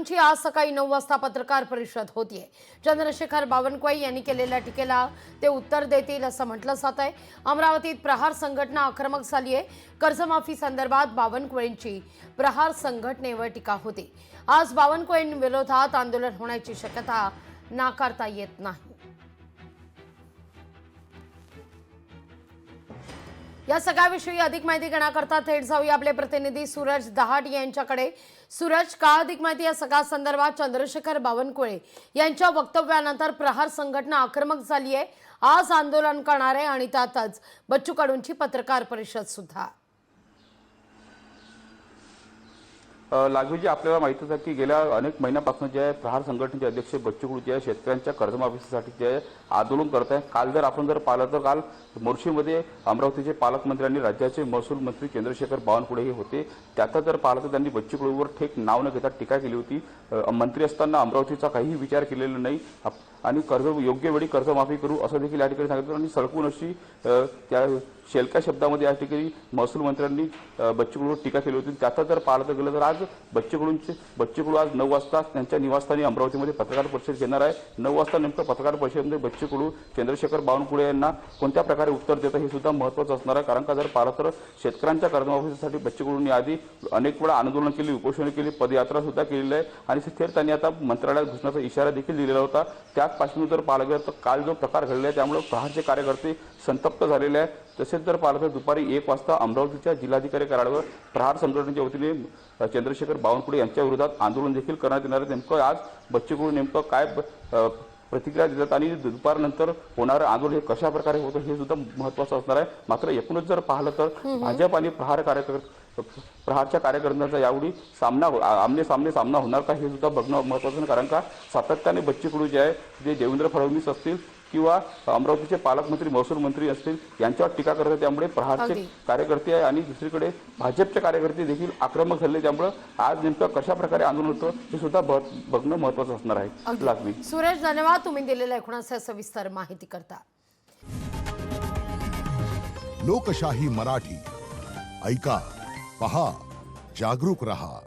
कडूंची आज सकाळी 9 वाजता पत्रकार परिषद होतीये। चंद्रशेखर बावनकुळे यांनी केलेल्या टीकेला ते उत्तर देतील असं म्हटलं जात आहे। अमरावतीत प्रहार संघटना आक्रमक झाली आहे। कर्जमाफी संदर्भात बावनकुळेंची प्रहार संघटनेवर टीका होती। आज बावनकुळेंविरोधात आंदोलन होण्याची शक्यता नाकारता येत नाही। या सगळ्याविषयी अधिक माहिती घेण्याकरता थेट जाऊया आपले प्रतिनिधी सूरज दहाट यांच्याकडे। सूरज, का अधिक माहिती या सगळ्या संदर्भात? चंद्रशेखर बावनकुळे यांच्या वक्तव्यानंतर प्रहार संघटना आक्रमक झाली आहे, आज आंदोलन करणार आहे आणि त्यातच बच्चू कडूंची पत्रकार परिषद सुद्धा। लागूजी आपल्याला माहितीच आहे की गेल्या अनेक महिन्यापासून जे प्रहार संघटनेचे अध्यक्ष बच्चू कडू जे आहे शेतकऱ्यांच्या कर्जमाफीसाठी जे आहे आंदोलन करत आहे। काल जर आपण पाहिलं तर काल मोर्शीमध्ये अमरावतीचे पालकमंत्री आणि राज्याचे महसूल मंत्री चंद्रशेखर बावनकुळे हे होते। त्यात जर पाहिलं तर त्यांनी बच्चू कडूंवर थेट नाव न घेता टीका केली होती। मंत्री असताना अमरावतीचा काहीही विचार केलेला नाही आणि योग्य वेळी कर्जमाफी करू असं देखील या ठिकाणी सांगितलं आणि सळकून अशी त्या शेलक्या शब्दामध्ये या ठिकाणी महसूल मंत्र्यांनी बच्चू कडूंवर टीका केली होती। त्यात जर पाहिलं गेलं तर आज बच्चू कडू आज 9 वाजता त्यांच्या निवासस्थानी अमरावतीमध्ये पत्रकार परिषद घेणार आहे। 9 वाजता नेमकं पत्रकार परिषदेमध्ये बच्चू कडू चंद्रशेखर बावनकुळे यांना कोणत्या प्रकारे उत्तर देतं हे सुद्धा महत्त्वाचं असणार आहे। कारण का जर पाहिलं तर शेतकऱ्यांच्या कर्जमाफीसाठी बच्चू कडूंनी आधी अनेक वेळा आंदोलन केली, उपोषण केली, पदयात्रा सुद्धा केलेली आहे आणि थेट त्यांनी आता मंत्रालयात घुसण्याचा इशारा देखील दिलेला होता। त्याच पासून जर पाहिलं गेलं तर काल जो प्रकार घडला आहे त्यामुळे प्रहारचे कार्यकर्ते संतप्त झालेले आहेत। तसेच जर पाहिलं तर दुपारी 1 वाजता अमरावतीच्या जिल्हाधिकारी कार्यालयावर प्रहार संघटनेच्या वतीने चंद्रशेखर बावनकुळे यांच्या विरोधात आंदोलन देखील करण्यात येणार आहे। नेमकं आज बच्चू कडू नेमकं काय प्रतिक्रिया देतात आणि दुपारनंतर होणारं आंदोलन हे कशा प्रकारे होतं हे सुद्धा महत्त्वाचं असणार आहे। मात्र एकूणच जर पाहिलं तर भाजप आणि प्रहारच्या कार्यकर्त्यांचा यावेळी आमने सामने सामना होणार का हे सुद्धा बघणं महत्त्वाचं आहे। कारण का सातत्याने बच्चू कडू जे आहे जे देवेंद्र फडणवीस असतील किंवा अमरावतीचे पालकमंत्री महसूल मंत्री असतील यांच्यावर टीका करतात, त्यामुळे प्रहारचे कार्यकर्ते आहे आणि दुसरीकडे भाजपचे कार्यकर्ते देखील आक्रमक झाले। त्यामुळे आज नेमकं कशा प्रकारे आंदोलन होतं हे सुद्धा बघणं महत्त्वाचं असणार आहे। लागली सूरज, धन्यवाद तुम्ही दिलेल्या एकूणच सविस्तर माहिती करता। लोकशाही मराठी ऐका, पहा, जागरूक रहा।